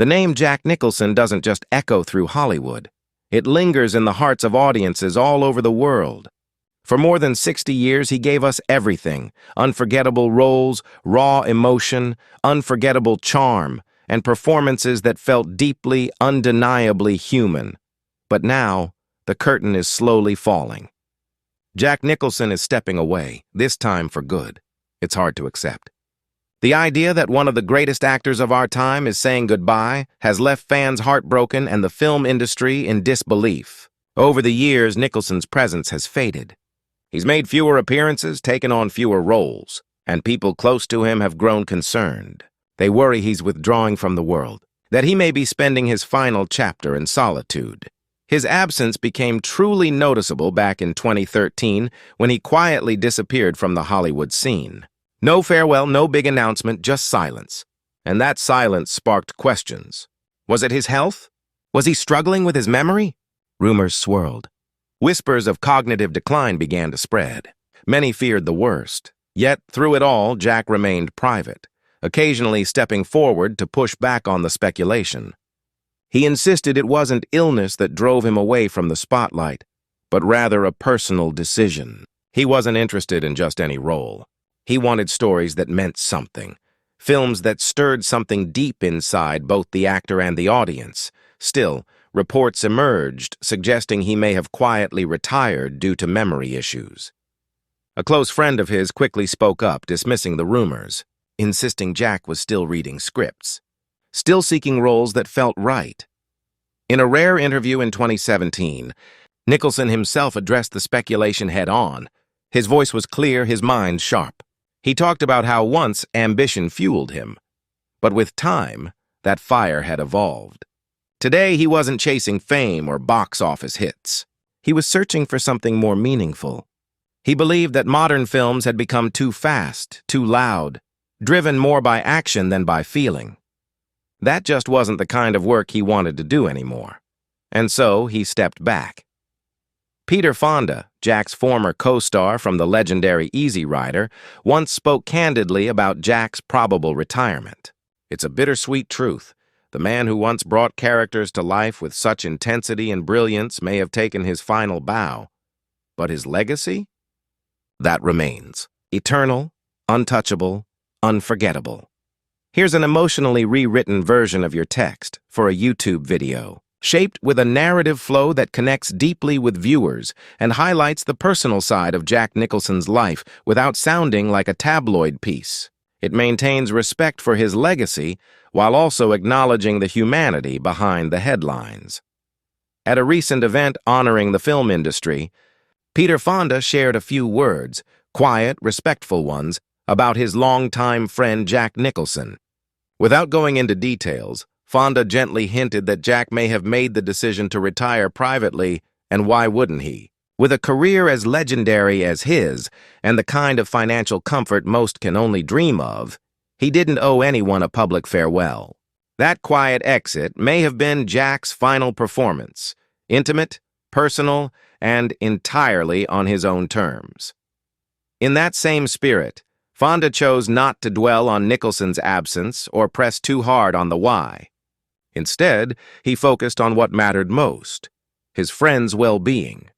The name Jack Nicholson doesn't just echo through Hollywood. It lingers in the hearts of audiences all over the world. For more than 60 years, he gave us everything: unforgettable roles, raw emotion, unforgettable charm, and performances that felt deeply, undeniably human. But now, the curtain is slowly falling. Jack Nicholson is stepping away, this time for good. It's hard to accept. The idea that one of the greatest actors of our time is saying goodbye has left fans heartbroken and the film industry in disbelief. Over the years, Nicholson's presence has faded. He's made fewer appearances, taken on fewer roles, and people close to him have grown concerned. They worry he's withdrawing from the world, that he may be spending his final chapter in solitude. His absence became truly noticeable back in 2013 when he quietly disappeared from the Hollywood scene. No farewell, no big announcement, just silence. And that silence sparked questions. Was it his health? Was he struggling with his memory? Rumors swirled. Whispers of cognitive decline began to spread. Many feared the worst. Yet, through it all, Jack remained private, occasionally stepping forward to push back on the speculation. He insisted it wasn't illness that drove him away from the spotlight, but rather a personal decision. He wasn't interested in just any role. He wanted stories that meant something, films that stirred something deep inside both the actor and the audience. Still, reports emerged suggesting he may have quietly retired due to memory issues. A close friend of his quickly spoke up, dismissing the rumors, insisting Jack was still reading scripts, still seeking roles that felt right. In a rare interview in 2017, Nicholson himself addressed the speculation head-on. His voice was clear, his mind sharp. He talked about how once ambition fueled him, but with time, that fire had evolved. Today, he wasn't chasing fame or box office hits. He was searching for something more meaningful. He believed that modern films had become too fast, too loud, driven more by action than by feeling. That just wasn't the kind of work he wanted to do anymore. And so, he stepped back. Peter Fonda, Jack's former co-star from the legendary Easy Rider, once spoke candidly about Jack's probable retirement. It's a bittersweet truth. The man who once brought characters to life with such intensity and brilliance may have taken his final bow. But his legacy? That remains. Eternal, untouchable, unforgettable. Here's an emotionally rewritten version of your text for a YouTube video, shaped with a narrative flow that connects deeply with viewers and highlights the personal side of Jack Nicholson's life without sounding like a tabloid piece. It maintains respect for his legacy while also acknowledging the humanity behind the headlines. At a recent event honoring the film industry, Peter Fonda shared a few words, quiet, respectful ones, about his longtime friend Jack Nicholson. Without going into details, Fonda gently hinted that Jack may have made the decision to retire privately, and why wouldn't he? With a career as legendary as his, and the kind of financial comfort most can only dream of, he didn't owe anyone a public farewell. That quiet exit may have been Jack's final performance, intimate, personal, and entirely on his own terms. In that same spirit, Fonda chose not to dwell on Nicholson's absence or press too hard on the why. Instead, he focused on what mattered most, his friend's well-being.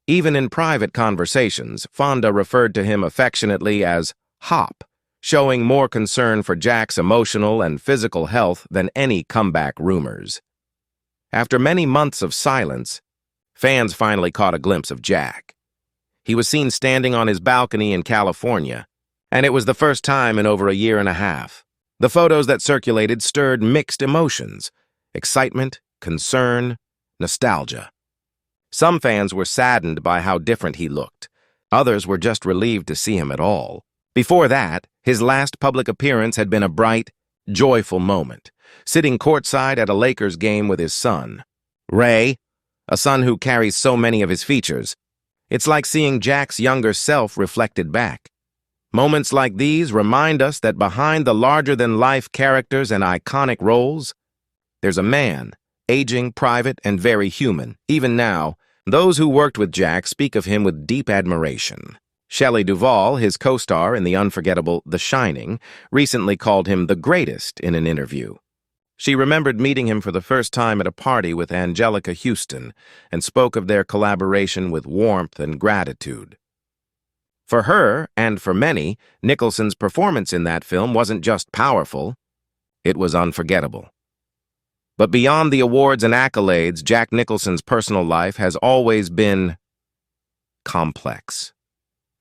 Even in private conversations, Fonda referred to him affectionately as Hop, showing more concern for Jack's emotional and physical health than any comeback rumors. After many months of silence, fans finally caught a glimpse of Jack. He was seen standing on his balcony in California, and it was the first time in over a year and a half. The photos that circulated stirred mixed emotions: excitement, concern, nostalgia. Some fans were saddened by how different he looked. Others were just relieved to see him at all. Before that, his last public appearance had been a bright, joyful moment, sitting courtside at a Lakers game with his son, Ray, a son who carries so many of his features. It's like seeing Jack's younger self reflected back. Moments like these remind us that behind the larger-than-life characters and iconic roles, there's a man, aging, private, and very human. Even now, those who worked with Jack speak of him with deep admiration. Shelley Duvall, his co-star in the unforgettable The Shining, recently called him the greatest in an interview. She remembered meeting him for the first time at a party with Angelica Houston and spoke of their collaboration with warmth and gratitude. For her, and for many, Nicholson's performance in that film wasn't just powerful, it was unforgettable. But beyond the awards and accolades, Jack Nicholson's personal life has always been complex,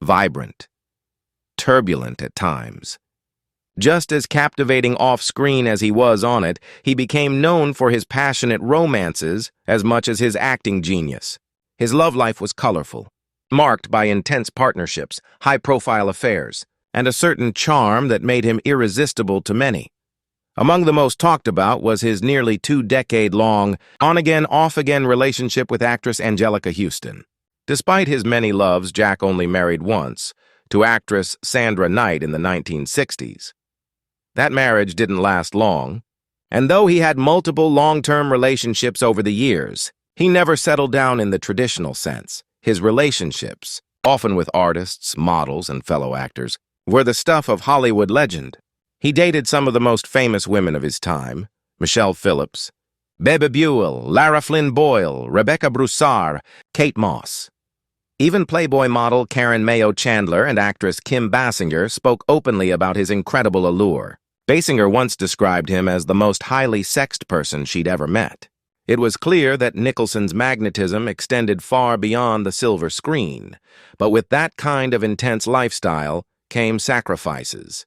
vibrant, turbulent at times. Just as captivating off-screen as he was on it, he became known for his passionate romances as much as his acting genius. His love life was colorful, marked by intense partnerships, high-profile affairs, and a certain charm that made him irresistible to many. Among the most talked about was his nearly 2-decade-long, on-again, off-again relationship with actress Angelica Houston. Despite his many loves, Jack only married once, to actress Sandra Knight in the 1960s. That marriage didn't last long, and though he had multiple long-term relationships over the years, he never settled down in the traditional sense. His relationships, often with artists, models, and fellow actors, were the stuff of Hollywood legend. He dated some of the most famous women of his time: Michelle Phillips, Bebe Buell, Lara Flynn Boyle, Rebecca Broussard, Kate Moss. Even Playboy model Karen Mayo Chandler and actress Kim Basinger spoke openly about his incredible allure. Basinger once described him as the most highly sexed person she'd ever met. It was clear that Nicholson's magnetism extended far beyond the silver screen, but with that kind of intense lifestyle came sacrifices.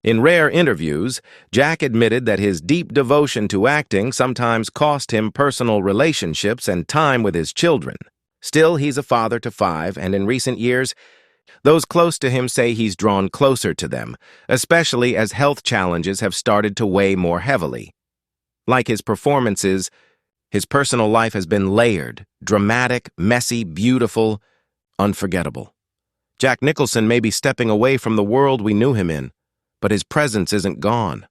In rare interviews, Jack admitted that his deep devotion to acting sometimes cost him personal relationships and time with his children. Still, he's a father to 5, and in recent years, those close to him say he's drawn closer to them, especially as health challenges have started to weigh more heavily. Like his performances, his personal life has been layered, dramatic, messy, beautiful, unforgettable. Jack Nicholson may be stepping away from the world we knew him in, but his presence isn't gone.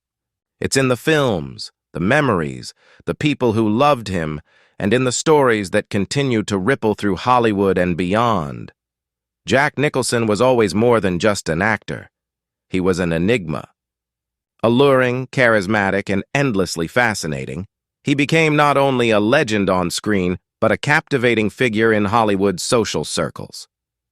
It's in the films, the memories, the people who loved him, and in the stories that continue to ripple through Hollywood and beyond. Jack Nicholson was always more than just an actor. He was an enigma. Alluring, charismatic, and endlessly fascinating, he became not only a legend on screen, but a captivating figure in Hollywood's social circles.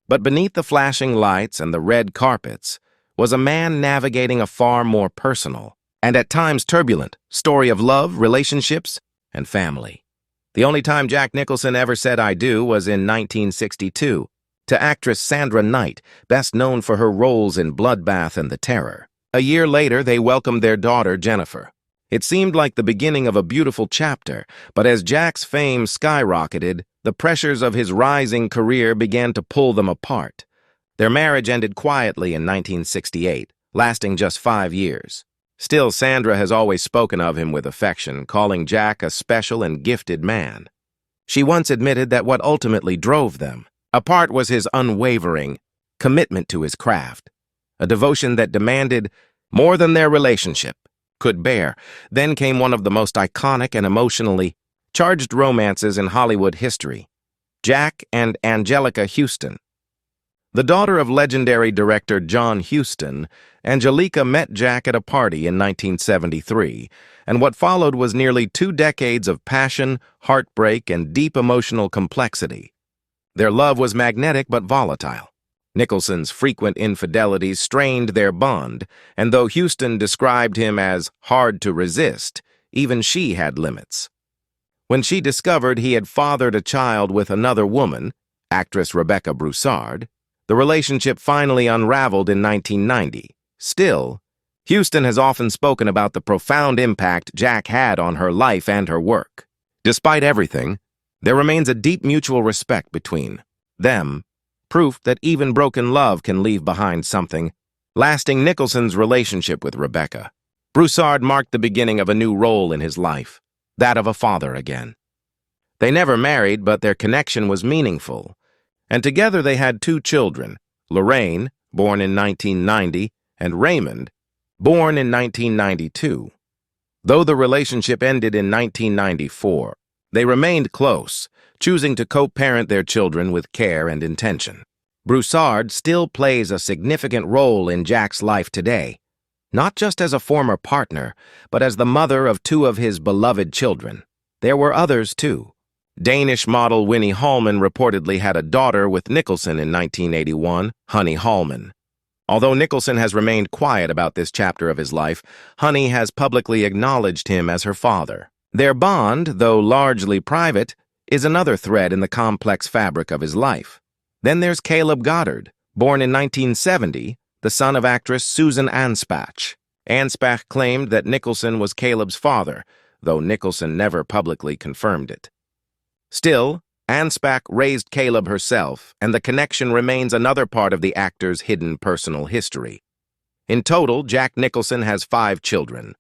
But beneath the flashing lights and the red carpets was a man navigating a far more personal, and at times turbulent, story of love, relationships, and family. The only time Jack Nicholson ever said "I do" was in 1962, to actress Sandra Knight, best known for her roles in Bloodbath and The Terror. A year later, they welcomed their daughter, Jennifer. It seemed like the beginning of a beautiful chapter, but as Jack's fame skyrocketed, the pressures of his rising career began to pull them apart. Their marriage ended quietly in 1968, lasting just 5 years. Still, Sandra has always spoken of him with affection, calling Jack a special and gifted man. She once admitted that what ultimately drove them apart was his unwavering commitment to his craft, a devotion that demanded more than their relationship could bear. Then came one of the most iconic and emotionally charged romances in Hollywood history: Jack and Angelica Houston. The daughter of legendary director John Huston, Angelica met Jack at a party in 1973, and what followed was nearly 2 decades of passion, heartbreak, and deep emotional complexity. Their love was magnetic but volatile. Nicholson's frequent infidelities strained their bond, and though Huston described him as hard to resist, even she had limits. When she discovered he had fathered a child with another woman, actress Rebecca Broussard, the relationship finally unraveled in 1990. Still, Huston has often spoken about the profound impact Jack had on her life and her work. Despite everything, there remains a deep mutual respect between them, proof that even broken love can leave behind something lasting. Nicholson's relationship with Rebecca Broussard marked the beginning of a new role in his life, that of a father again. They never married, but their connection was meaningful, and together they had 2 children, Lorraine, born in 1990, and Raymond, born in 1992. Though the relationship ended in 1994, they remained close, choosing to co-parent their children with care and intention. Broussard still plays a significant role in Jack's life today, not just as a former partner, but as the mother of two of his beloved children. There were others, too. Danish model Winnie Hallman reportedly had a daughter with Nicholson in 1981, Honey Hallman. Although Nicholson has remained quiet about this chapter of his life, Honey has publicly acknowledged him as her father. Their bond, though largely private, is another thread in the complex fabric of his life. Then there's Caleb Goddard, born in 1970, the son of actress Susan Anspach. Anspach claimed that Nicholson was Caleb's father, though Nicholson never publicly confirmed it. Still, Anspach raised Caleb herself, and the connection remains another part of the actor's hidden personal history. In total, Jack Nicholson has 5 children.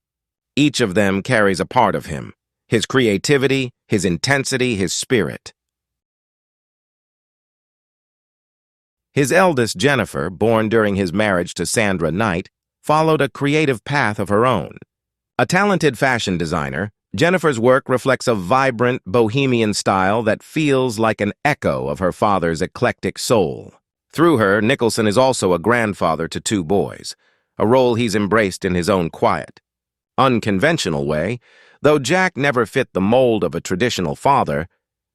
Each of them carries a part of him: his creativity, his intensity, his spirit. His eldest, Jennifer, born during his marriage to Sandra Knight, followed a creative path of her own. A talented fashion designer, Jennifer's work reflects a vibrant, bohemian style that feels like an echo of her father's eclectic soul. Through her, Nicholson is also a grandfather to 2 boys, a role he's embraced in his own quiet, unconventional way. Though Jack never fit the mold of a traditional father,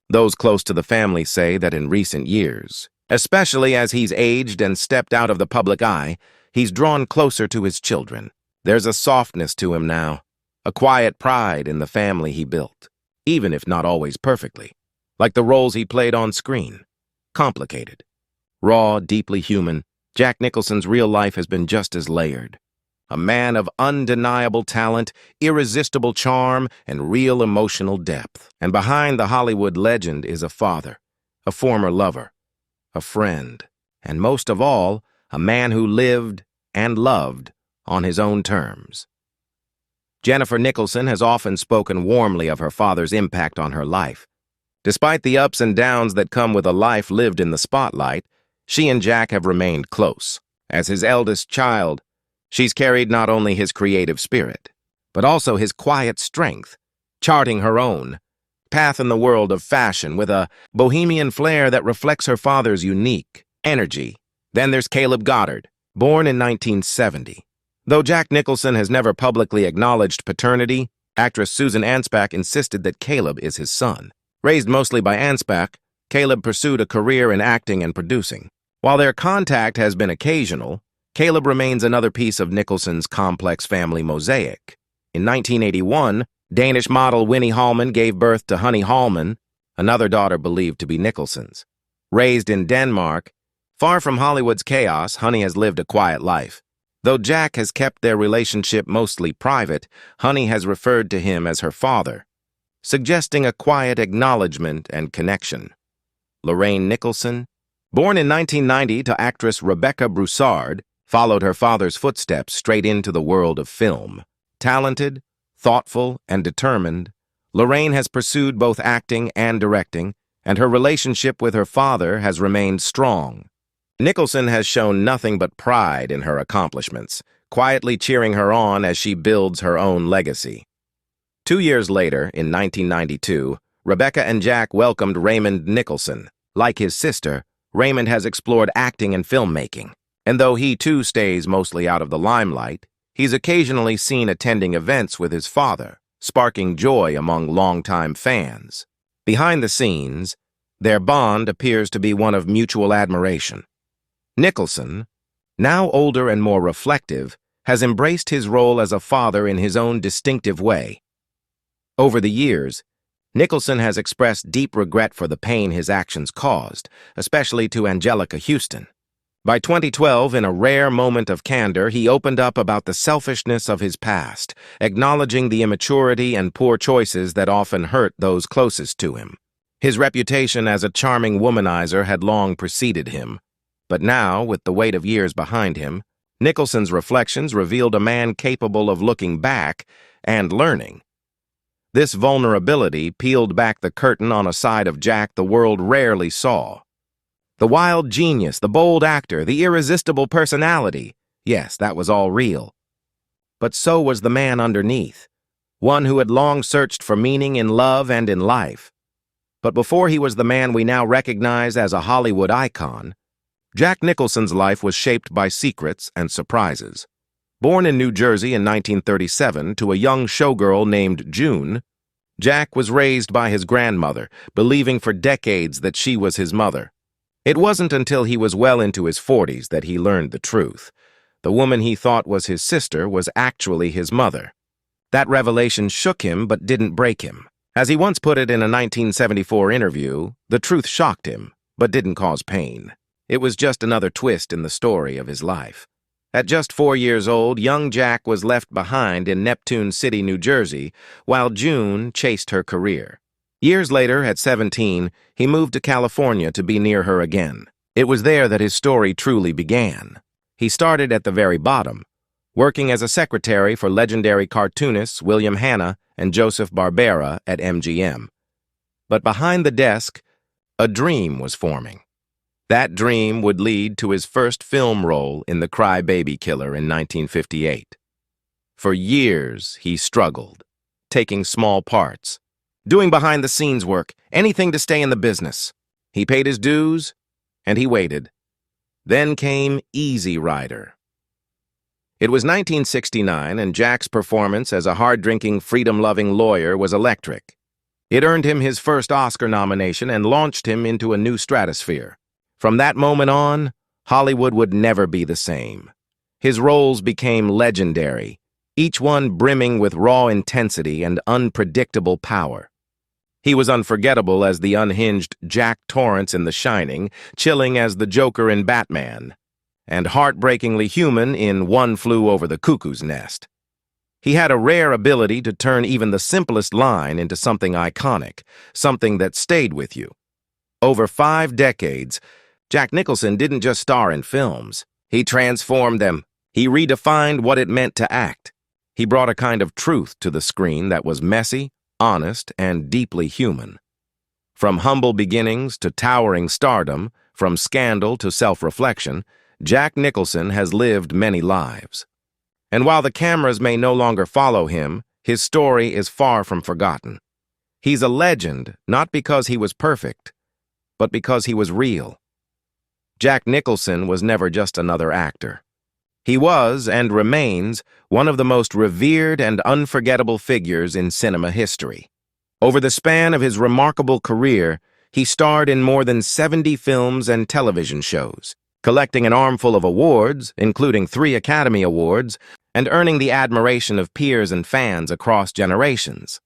those close to the family say that in recent years, especially as he's aged and stepped out of the public eye, he's drawn closer to his children. There's a softness to him now, a quiet pride in the family he built, even if not always perfectly, like the roles he played on screen. Complicated, raw, deeply human, Jack Nicholson's real life has been just as layered. A man of undeniable talent, irresistible charm, and real emotional depth. And behind the Hollywood legend is a father, a former lover, a friend, and most of all, a man who lived and loved on his own terms. Jennifer Nicholson has often spoken warmly of her father's impact on her life. Despite the ups and downs that come with a life lived in the spotlight, she and Jack have remained close. As his eldest child, she's carried not only his creative spirit, but also his quiet strength, charting her own path in the world of fashion with a bohemian flair that reflects her father's unique energy. Then there's Caleb Goddard, born in 1970. Though Jack Nicholson has never publicly acknowledged paternity, actress Susan Anspach insisted that Caleb is his son. Raised mostly by Anspach, Caleb pursued a career in acting and producing. While their contact has been occasional, Caleb remains another piece of Nicholson's complex family mosaic. In 1981, Danish model Winnie Hallman gave birth to Honey Hallman, another daughter believed to be Nicholson's. Raised in Denmark, far from Hollywood's chaos, Honey has lived a quiet life. Though Jack has kept their relationship mostly private, Honey has referred to him as her father, suggesting a quiet acknowledgement and connection. Lorraine Nicholson, born in 1990 to actress Rebecca Broussard, followed her father's footsteps straight into the world of film. Talented, thoughtful, and determined, Lorraine has pursued both acting and directing, and her relationship with her father has remained strong. Nicholson has shown nothing but pride in her accomplishments, quietly cheering her on as she builds her own legacy. 2 years later, in 1992, Rebecca and Jack welcomed Raymond Nicholson. Like his sister, Raymond has explored acting and filmmaking, and though he too stays mostly out of the limelight, he's occasionally seen attending events with his father, sparking joy among longtime fans. Behind the scenes, their bond appears to be one of mutual admiration. Nicholson, now older and more reflective, has embraced his role as a father in his own distinctive way. Over the years, Nicholson has expressed deep regret for the pain his actions caused, especially to Angelica Houston. By 2012, in a rare moment of candor, he opened up about the selfishness of his past, acknowledging the immaturity and poor choices that often hurt those closest to him. His reputation as a charming womanizer had long preceded him. But now, with the weight of years behind him, Nicholson's reflections revealed a man capable of looking back and learning. This vulnerability peeled back the curtain on a side of Jack the world rarely saw. The wild genius, the bold actor, the irresistible personality, yes, that was all real. But so was the man underneath, one who had long searched for meaning in love and in life. But before he was the man we now recognize as a Hollywood icon, Jack Nicholson's life was shaped by secrets and surprises. Born in New Jersey in 1937 to a young showgirl named June, Jack was raised by his grandmother, believing for decades that she was his mother. It wasn't until he was well into his 40s that he learned the truth. The woman he thought was his sister was actually his mother. That revelation shook him but didn't break him. As he once put it in a 1974 interview, the truth shocked him, but didn't cause pain. It was just another twist in the story of his life. At just 4 years old, young Jack was left behind in Neptune City, New Jersey, while June chased her career. Years later, at 17, he moved to California to be near her again. It was there that his story truly began. He started at the very bottom, working as a secretary for legendary cartoonists William Hanna and Joseph Barbera at MGM. But behind the desk, a dream was forming. That dream would lead to his first film role in The Cry-Baby Killer in 1958. For years, he struggled, taking small parts, doing behind-the-scenes work, anything to stay in the business. He paid his dues, and he waited. Then came Easy Rider. It was 1969, and Jack's performance as a hard-drinking, freedom-loving lawyer was electric. It earned him his first Oscar nomination and launched him into a new stratosphere. From that moment on, Hollywood would never be the same. His roles became legendary, each one brimming with raw intensity and unpredictable power. He was unforgettable as the unhinged Jack Torrance in The Shining, chilling as the Joker in Batman, and heartbreakingly human in One Flew Over the Cuckoo's Nest. He had a rare ability to turn even the simplest line into something iconic, something that stayed with you. Over 5 decades, Jack Nicholson didn't just star in films. He transformed them. He redefined what it meant to act. He brought a kind of truth to the screen that was messy, honest, and deeply human. From humble beginnings to towering stardom, from scandal to self-reflection, Jack Nicholson has lived many lives. And while the cameras may no longer follow him, his story is far from forgotten. He's a legend not because he was perfect, but because he was real. Jack Nicholson was never just another actor. He was, and remains, one of the most revered and unforgettable figures in cinema history. Over the span of his remarkable career, he starred in more than 70 films and television shows, collecting an armful of awards, including 3 Academy Awards, and earning the admiration of peers and fans across generations.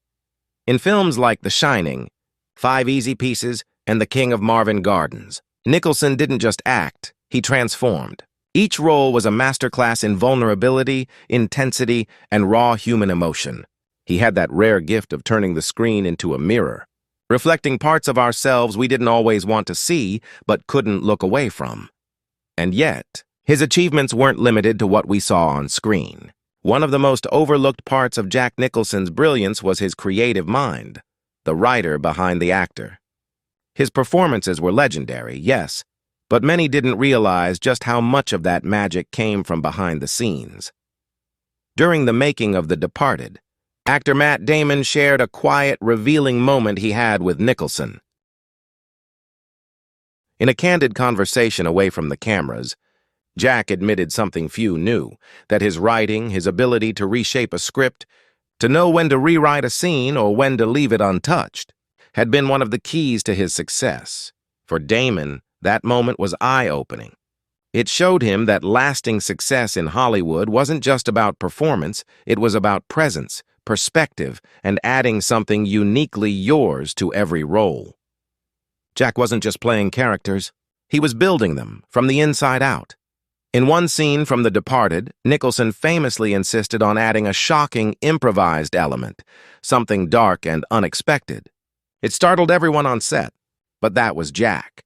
In films like The Shining, 5 Easy Pieces, and The King of Marvin Gardens, Nicholson didn't just act, he transformed. Each role was a masterclass in vulnerability, intensity, and raw human emotion. He had that rare gift of turning the screen into a mirror, reflecting parts of ourselves we didn't always want to see but couldn't look away from. And yet, his achievements weren't limited to what we saw on screen. One of the most overlooked parts of Jack Nicholson's brilliance was his creative mind, the writer behind the actor. His performances were legendary, yes, but many didn't realize just how much of that magic came from behind the scenes. During the making of The Departed, actor Matt Damon shared a quiet, revealing moment he had with Nicholson. In a candid conversation away from the cameras, Jack admitted something few knew, that his writing, his ability to reshape a script, to know when to rewrite a scene or when to leave it untouched, had been one of the keys to his success. For Damon, that moment was eye-opening. It showed him that lasting success in Hollywood wasn't just about performance, it was about presence, perspective, and adding something uniquely yours to every role. Jack wasn't just playing characters, he was building them from the inside out. In one scene from The Departed, Nicholson famously insisted on adding a shocking, improvised element, something dark and unexpected. It startled everyone on set, but that was Jack.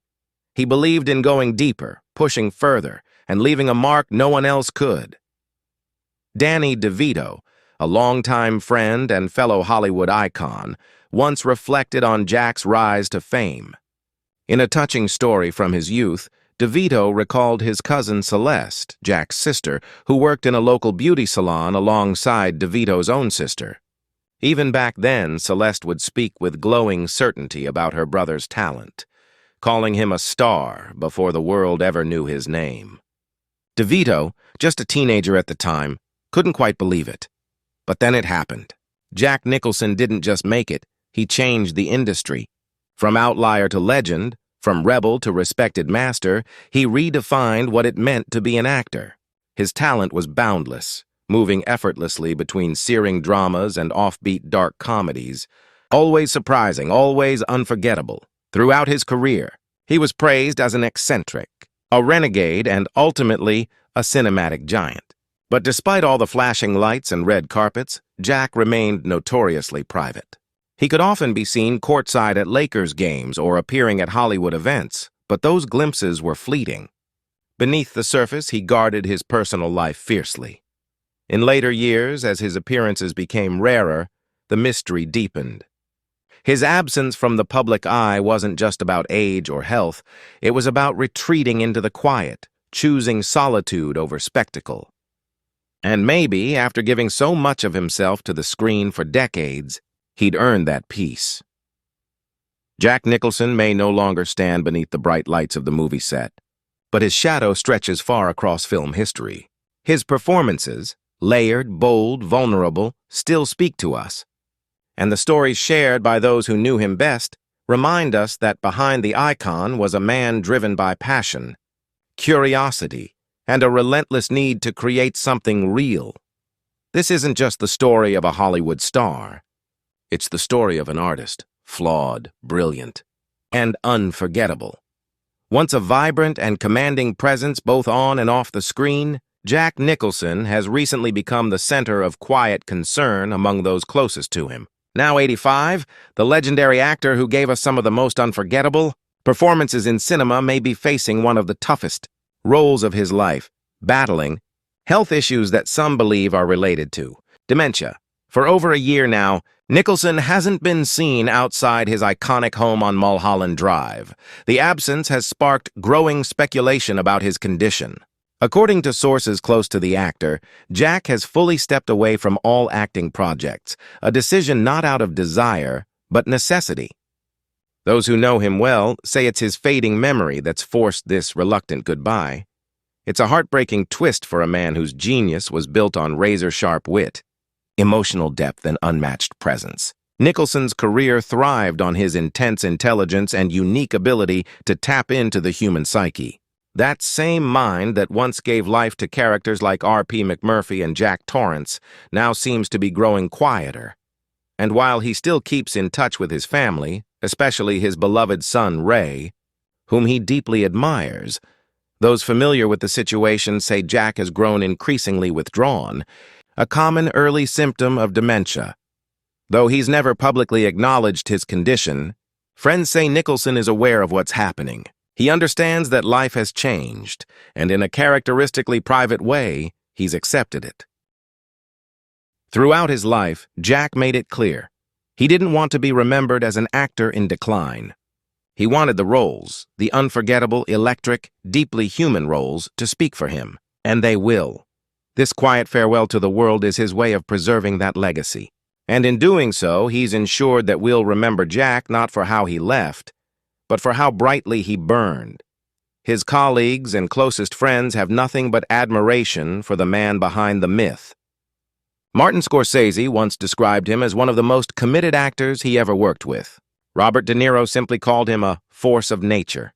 He believed in going deeper, pushing further, and leaving a mark no one else could. Danny DeVito, a longtime friend and fellow Hollywood icon, once reflected on Jack's rise to fame. In a touching story from his youth, DeVito recalled his cousin Celeste, Jack's sister, who worked in a local beauty salon alongside DeVito's own sister. Even back then, Celeste would speak with glowing certainty about her brother's talent, calling him a star before the world ever knew his name. DeVito, just a teenager at the time, Couldn't quite believe it. But then it happened. Jack Nicholson didn't just make it, he changed the industry. From outlier to legend, from rebel to respected master, he redefined what it meant to be an actor. His talent was boundless, moving effortlessly between searing dramas and offbeat dark comedies. Always surprising, always unforgettable. Throughout his career, he was praised as an eccentric, a renegade, and ultimately a cinematic giant. But despite all the flashing lights and red carpets, Jack remained notoriously private. He could often be seen courtside at Lakers games or appearing at Hollywood events, but those glimpses were fleeting. Beneath the surface, he guarded his personal life fiercely. In later years, as his appearances became rarer, the mystery deepened. His absence from the public eye wasn't just about age or health, it was about retreating into the quiet, choosing solitude over spectacle. And maybe, after giving so much of himself to the screen for decades, he'd earned that peace. Jack Nicholson may no longer stand beneath the bright lights of the movie set, but his shadow stretches far across film history. His performances, layered, bold, vulnerable, still speak to us. And the stories shared by those who knew him best remind us that behind the icon was a man driven by passion, curiosity, and a relentless need to create something real. This isn't just the story of a Hollywood star. It's the story of an artist, flawed, brilliant, and unforgettable. Once a vibrant and commanding presence both on and off the screen, Jack Nicholson has recently become the center of quiet concern among those closest to him. Now 85, the legendary actor who gave us some of the most unforgettable performances in cinema may be facing one of the toughest roles of his life, battling health issues that some believe are related to dementia. For over a year now, Nicholson hasn't been seen outside his iconic home on Mulholland Drive. The absence has sparked growing speculation about his condition. According to sources close to the actor, Jack has fully stepped away from all acting projects, a decision not out of desire, but necessity. Those who know him well say it's his fading memory that's forced this reluctant goodbye. It's a heartbreaking twist for a man whose genius was built on razor-sharp wit, emotional depth, and unmatched presence. Nicholson's career thrived on his intense intelligence and unique ability to tap into the human psyche. That same mind that once gave life to characters like R.P. McMurphy and Jack Torrance now seems to be growing quieter. And while he still keeps in touch with his family, especially his beloved son Ray, whom he deeply admires, those familiar with the situation say Jack has grown increasingly withdrawn, a common early symptom of dementia. Though he's never publicly acknowledged his condition, friends say Nicholson is aware of what's happening. He understands that life has changed, and in a characteristically private way, he's accepted it. Throughout his life, Jack made it clear. He didn't want to be remembered as an actor in decline. He wanted the roles, the unforgettable, electric, deeply human roles, to speak for him, and they will. This quiet farewell to the world is his way of preserving that legacy. And in doing so, he's ensured that we'll remember Jack not for how he left, but for how brightly he burned. His colleagues and closest friends have nothing but admiration for the man behind the myth. Martin Scorsese once described him as one of the most committed actors he ever worked with. Robert De Niro simply called him a force of nature.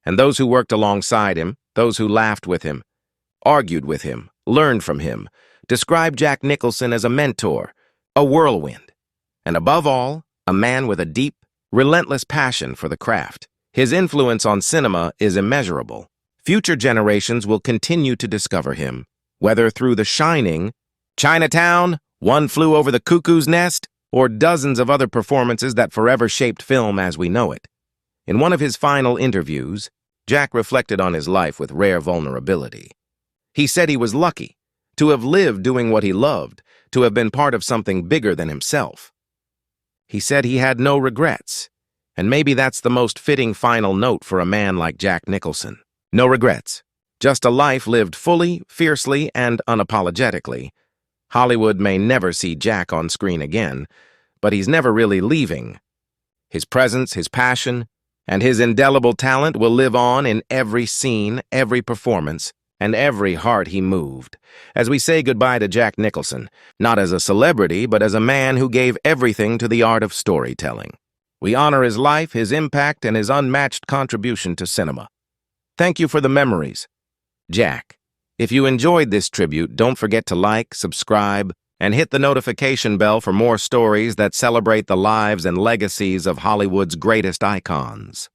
And those who worked alongside him, those who laughed with him, argued with him, learned from him, described Jack Nicholson as a mentor, a whirlwind, and above all, a man with a deep, relentless passion for the craft. His influence on cinema is immeasurable. Future generations will continue to discover him, whether through The Shining, Chinatown, One Flew Over the Cuckoo's Nest, or dozens of other performances that forever shaped film as we know it. In one of his final interviews, Jack reflected on his life with rare vulnerability. He said he was lucky to have lived doing what he loved, to have been part of something bigger than himself. He said he had no regrets, and maybe that's the most fitting final note for a man like Jack Nicholson. No regrets, just a life lived fully, fiercely, and unapologetically. Hollywood may never see Jack on screen again, but he's never really leaving. His presence, his passion, and his indelible talent will live on in every scene, every performance, and every heart he moved, as we say goodbye to Jack Nicholson, not as a celebrity, but as a man who gave everything to the art of storytelling. We honor his life, his impact, and his unmatched contribution to cinema. Thank you for the memories, Jack. If you enjoyed this tribute, don't forget to like, subscribe, and hit the notification bell for more stories that celebrate the lives and legacies of Hollywood's greatest icons.